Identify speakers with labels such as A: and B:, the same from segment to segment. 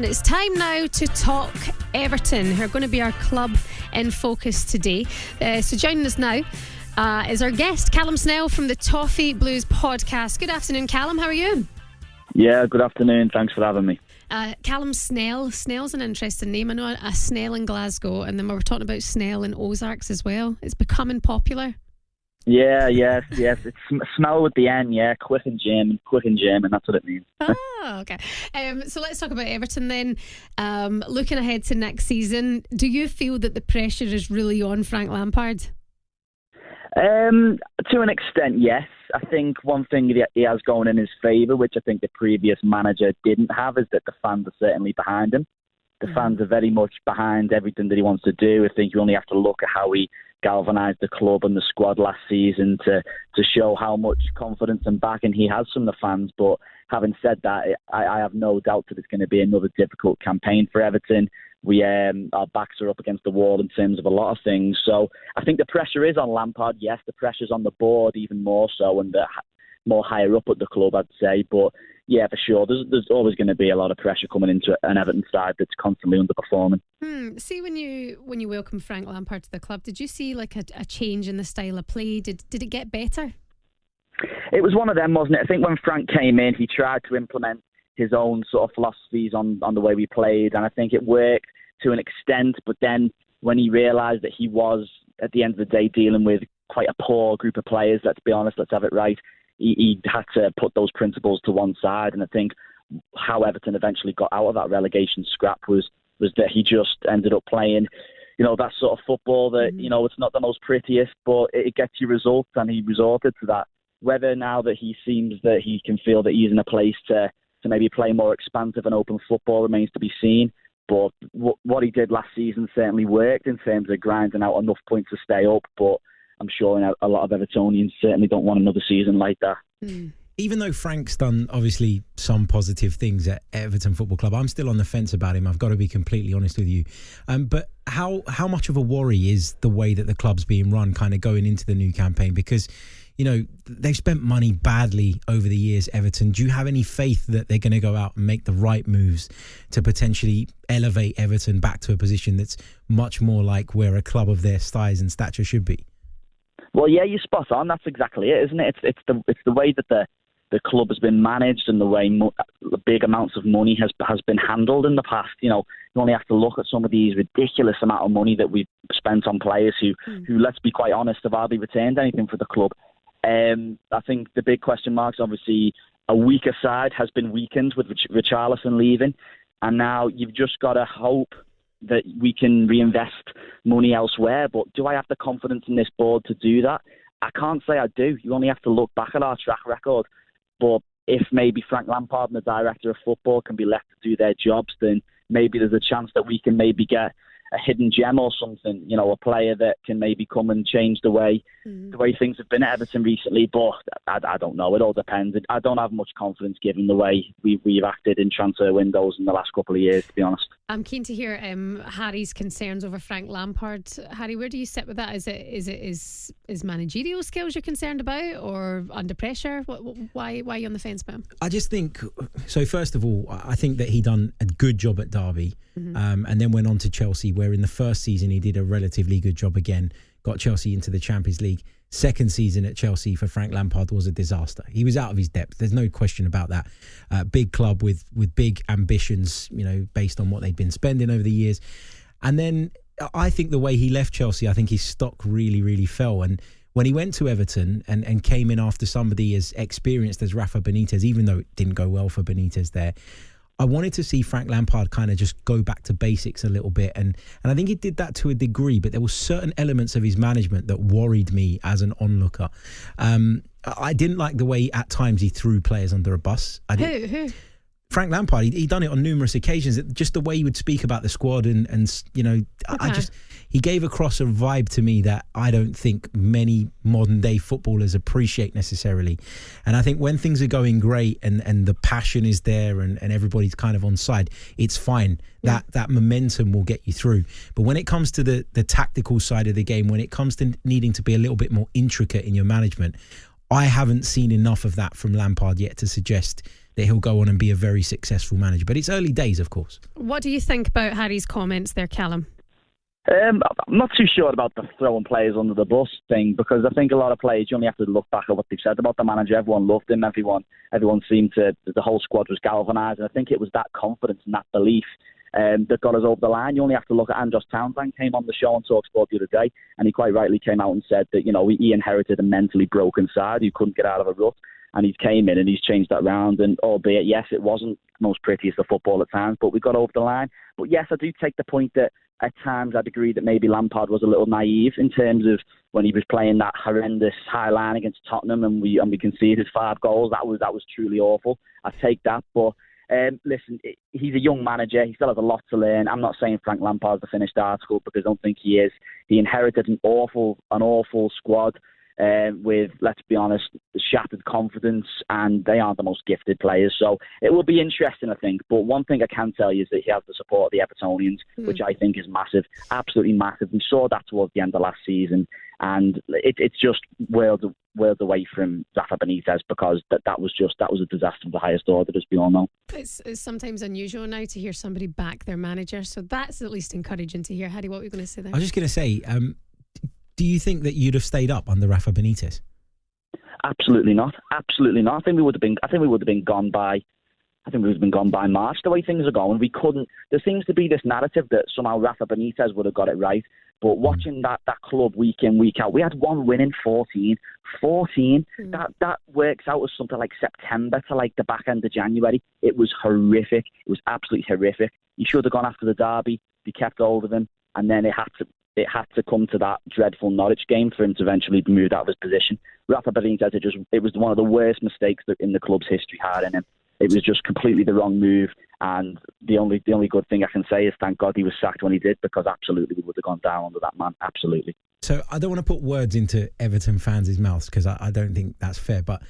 A: It's time now to talk Everton, who are going to be our club in focus today. So joining us now is our guest, Callum Snell from the Toffee Blues podcast. Good afternoon, Callum. How are you?
B: Yeah, good afternoon. Thanks for having me.
A: Callum Snell. Snell's an interesting name. I know a Snell in Glasgow, and then we were talking about Snell in Ozarks as well. It's becoming popular.
B: Yes. It's smell with the N, yeah. Quick and German, that's what it means.
A: Okay. So let's talk about Everton then. Looking ahead to next season, do you feel that the pressure is really on Frank Lampard?
B: To an extent, yes. I think one thing that he has going in his favour, which I think the previous manager didn't have, is that the fans are certainly behind him. The fans are very much behind everything that he wants to do. I think you only have to look at how he galvanised the club and the squad last season to show how much confidence and backing he has from the fans. But having said that, I have no doubt that it's going to be another difficult campaign for Everton. Our backs are up against the wall in terms of a lot of things. So I think the pressure is on Lampard. Yes, the pressure's on the board even more so, and more higher up at the club, I'd say. But yeah, for sure, there's always going to be a lot of pressure coming into an Everton side that's constantly underperforming.
A: See, when you welcomed Frank Lampard to the club, did you see like a change in the style of play? Did it get better?
B: It was one of them, wasn't it? I think when Frank came in, he tried to implement his own sort of philosophies on the way we played, and I think it worked to an extent. But then when he realised that he was, at the end of the day, dealing with quite a poor group of players, let's be honest, let's have it right, he had to put those principles to one side. And I think how Everton eventually got out of that relegation scrap was that he just ended up playing, that sort of football that, it's not the most prettiest, but it gets you results, and he resorted to that. Whether now that he seems that he can feel that he's in a place to maybe play more expansive and open football remains to be seen. But what he did last season certainly worked in terms of grinding out enough points to stay up. But I'm sure a lot of Evertonians certainly don't want another season like that.
C: Even though Frank's done obviously some positive things at Everton Football Club, I'm still on the fence about him. I've got to be completely honest with you. But how much of a worry is the way that the club's being run kind of going into the new campaign? Because, they've spent money badly over the years, Everton. Do you have any faith that they're going to go out and make the right moves to potentially elevate Everton back to a position that's much more like where a club of their size and stature should be?
B: Well, yeah, you're spot on. That's exactly it, isn't it? It's the way that the club has been managed and the way big amounts of money has been handled in the past. You only have to look at some of these ridiculous amount of money that we've spent on players who let's be quite honest, have hardly returned anything for the club. I think the big question marks, obviously, a weaker side has been weakened with Richarlison leaving, and now you've just got to hope that we can reinvest money elsewhere. But do I have the confidence in this board to do that? I can't say I do. You only have to look back at our track record. But if maybe Frank Lampard and the director of football can be left to do their jobs, then maybe there's a chance that we can maybe get a hidden gem or something, a player that can maybe come and change the way things have been at Everton recently. But I don't know. It all depends. I don't have much confidence given the way we've acted in transfer windows in the last couple of years, to be honest.
A: I'm keen to hear Harry's concerns over Frank Lampard. Harry, where do you sit with that? Is managerial skills you're concerned about, or under pressure? Why are you on the fence about him?
C: I just think so. First of all, I think that he done a good job at Derby, and then went on to Chelsea, where in the first season he did a relatively good job again, got Chelsea into the Champions League. Second season at Chelsea for Frank Lampard was a disaster. He was out of his depth. There's no question about that. Big club with big ambitions, based on what they'd been spending over the years. And then I think the way he left Chelsea, I think his stock really, really fell. And when he went to Everton and came in after somebody as experienced as Rafa Benitez, even though it didn't go well for Benitez there, I wanted to see Frank Lampard kind of just go back to basics a little bit. And I think he did that to a degree, but there were certain elements of his management that worried me as an onlooker. I didn't like the way at times he threw players under a bus.
A: Who?
C: Frank Lampard, he'd done it on numerous occasions. Just the way he would speak about the squad and he gave across a vibe to me that I don't think many modern day footballers appreciate necessarily. And I think when things are going great and the passion is there and everybody's kind of on side, it's fine. That momentum will get you through. But when it comes to the tactical side of the game, when it comes to needing to be a little bit more intricate in your management, I haven't seen enough of that from Lampard yet to suggest that he'll go on and be a very successful manager. But it's early days, of course.
A: What do you think about Harry's comments there, Callum?
B: I'm not too sure about the throwing players under the bus thing, because I think a lot of players, you only have to look back at what they've said about the manager. Everyone loved him. Everyone seemed to, the whole squad was galvanised. And I think it was that confidence and that belief that got us over the line. You only have to look at Andros Townsend came on the show on TalkSport the other day, and he quite rightly came out and said that, he inherited a mentally broken side who couldn't get out of a rut, and he's came in and he's changed that round. And albeit, yes, it wasn't most prettiest of football at times, but we got over the line. But yes, I do take the point that at times I'd agree that maybe Lampard was a little naive in terms of when he was playing that horrendous high line against Tottenham and we conceded 5 goals. That was truly awful. I take that, but listen, he's a young manager. He still has a lot to learn. I'm not saying Frank Lampard's the finished article, because I don't think he is. He inherited an awful squad with, let's be honest, shattered confidence, and they aren't the most gifted players. So it will be interesting, I think. But one thing I can tell you is that he has the support of the Evertonians, which I think is massive, absolutely massive. We saw that towards the end of last season, and it's just worlds away from Rafa Benitez, because that was a disaster of the highest order, as we all know.
A: It's sometimes unusual now to hear somebody back their manager, so that's at least encouraging to hear. Harry, what were you going to say there?
C: I was just going to say, do you think that you'd have stayed up under Rafa Benitez?
B: Absolutely not. Absolutely not. I think we would have been gone by March. The way things are going, we couldn't. There seems to be this narrative that somehow Rafa Benitez would have got it right. But watching that club week in, week out, we had one win in 14. 14. That works out as something like September to like the back end of January. It was horrific. It was absolutely horrific. He should have gone after the derby. They kept hold of him, and then it had to come to that dreadful Norwich game for him to eventually be moved out of his position. Rafa Benitez, it was one of the worst mistakes that in the club's history had in him. It was just completely the wrong move, and the only good thing I can say is thank God he was sacked when he did, because absolutely we would have gone down under that man, absolutely.
C: So I don't want to put words into Everton fans' mouths, because I don't think that's fair, but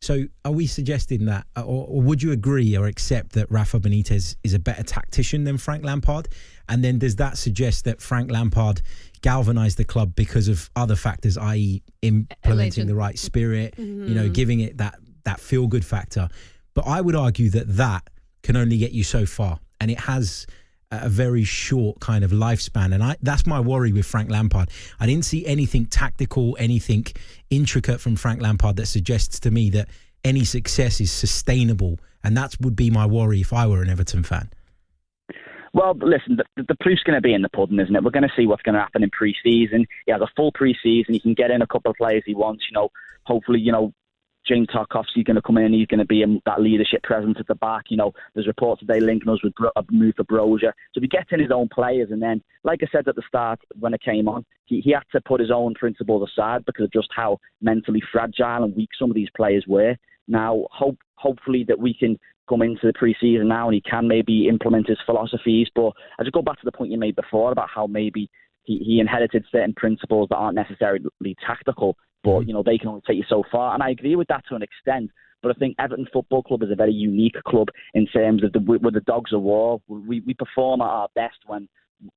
C: so are we suggesting that, or would you agree or accept that Rafa Benitez is a better tactician than Frank Lampard? And then does that suggest that Frank Lampard galvanised the club because of other factors, i.e. implementing the right spirit, giving it that feel-good factor? But I would argue that can only get you so far, and it has a very short kind of lifespan. And that's my worry with Frank Lampard. I didn't see anything tactical, anything intricate from Frank Lampard that suggests to me that any success is sustainable. And that would be my worry if I were an Everton fan.
B: Well, listen, the proof's going to be in the pudding, isn't it? We're going to see what's going to happen in pre-season. He has a full pre-season. He can get in a couple of players he wants. Hopefully, James Tarkowski's going to come in. He's going to be that leadership presence at the back. There's reports today linking us with a move for Brozier. So he gets in his own players, and then, like I said at the start when it came on, he had to put his own principles aside because of just how mentally fragile and weak some of these players were. Now, hopefully that we can come into the pre-season now and he can maybe implement his philosophies. But I just go back to the point you made before about how maybe he inherited certain principles that aren't necessarily tactical, but they can only take you so far. And I agree with that to an extent. But I think Everton Football Club is a very unique club in terms of with the dogs of war. We perform at our best when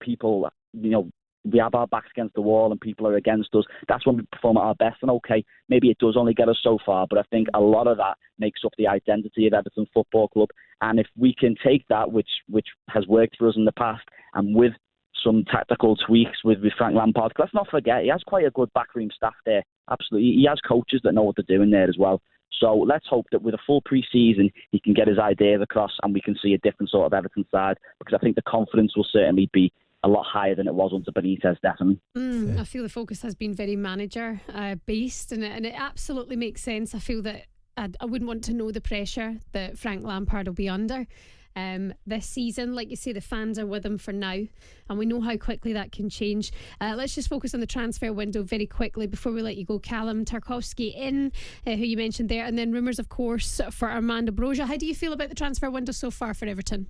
B: people, we have our backs against the wall and people are against us. That's when we perform at our best. And okay, maybe it does only get us so far, but I think a lot of that makes up the identity of Everton Football Club. And if we can take that, which has worked for us in the past, and with some tactical tweaks with Frank Lampard, let's not forget, he has quite a good backroom staff there. Absolutely. He has coaches that know what they're doing there as well. So let's hope that with a full pre-season, he can get his ideas across and we can see a different sort of Everton side, because I think the confidence will certainly be a lot higher than it was under Benitez, definitely.
A: I feel the focus has been very manager-based, and it absolutely makes sense. I feel that I wouldn't want to know the pressure that Frank Lampard will be under this season. Like you say, the fans are with him for now, and we know how quickly that can change. Let's just focus on the transfer window very quickly before we let you go. Callum Tarkowski in, who you mentioned there, and then rumours, of course, for Armando Brozier. How do you feel about the transfer window so far for Everton?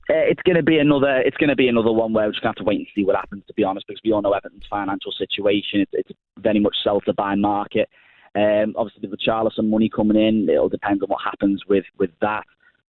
B: It's going to be another one where we're just going to have to wait and see what happens, to be honest, because we all know Everton's financial situation. It's very much sell to buy market. Obviously, with Richarlison money coming in, it'll depend on what happens with that.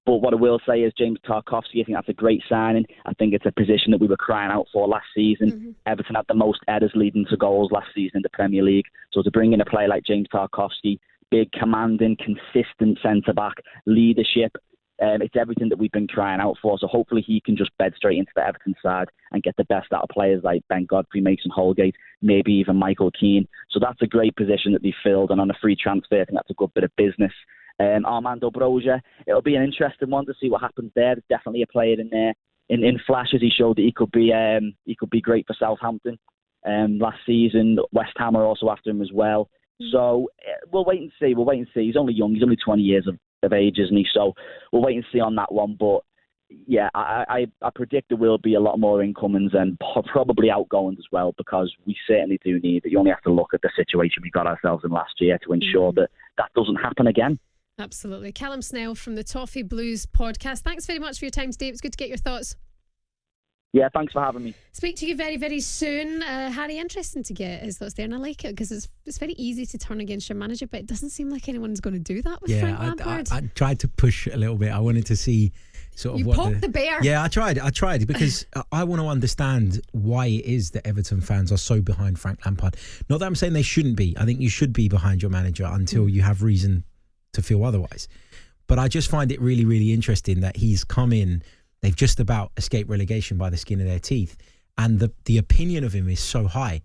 B: But what I will say is James Tarkowski, I think that's a great signing. I think it's a position that we were crying out for last season. Everton had the most headers leading to goals last season in the Premier League. So to bring in a player like James Tarkowski, big, commanding, consistent centre-back, leadership. It's everything that we've been crying out for. So hopefully he can just bed straight into the Everton side and get the best out of players like Ben Godfrey, Mason Holgate, maybe even Michael Keane. So that's a great position that they filled. And on a free transfer, I think that's a good bit of business. Armando Broja, it'll be an interesting one to see what happens there. There's definitely a player in there. In flashes, he showed that he could be great for Southampton last season. West Ham are also after him as well. So we'll wait and see. He's only young. He's only 20 years of age, isn't he? So we'll wait and see on that one. But yeah, I predict there will be a lot more incomings and probably outgoings as well, because we certainly do need it. You only have to look at the situation we got ourselves in last year to ensure that doesn't happen again.
A: Absolutely. Callum Snell from the Toffee Blues podcast. Thanks very much for your time today. It was good to get your thoughts.
B: Yeah, thanks for having me.
A: Speak to you very, very soon. Harry, interesting to get his thoughts there, and I like it because it's very easy to turn against your manager, but it doesn't seem like anyone's going to do that with Frank Lampard.
C: I tried to push a little bit. I wanted to see sort of
A: you
C: what
A: poked the bear.
C: Yeah, I tried because I want to understand why it is that Everton fans are so behind Frank Lampard. Not that I'm saying they shouldn't be. I think you should be behind your manager until you have reason to feel otherwise. But I just find it really, really interesting that he's come in. They've just about escaped relegation by the skin of their teeth. And the opinion of him is so high.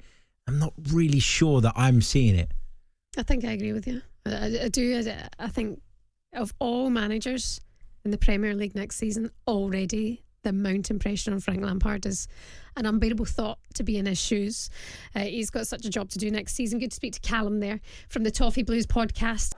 C: I'm not really sure that I'm seeing it.
A: I think I agree with you. I do. I think of all managers in the Premier League next season, already the mounting pressure on Frank Lampard is an unbearable thought to be in his shoes. He's got such a job to do next season. Good to speak to Callum there from the Toffee Blues podcast.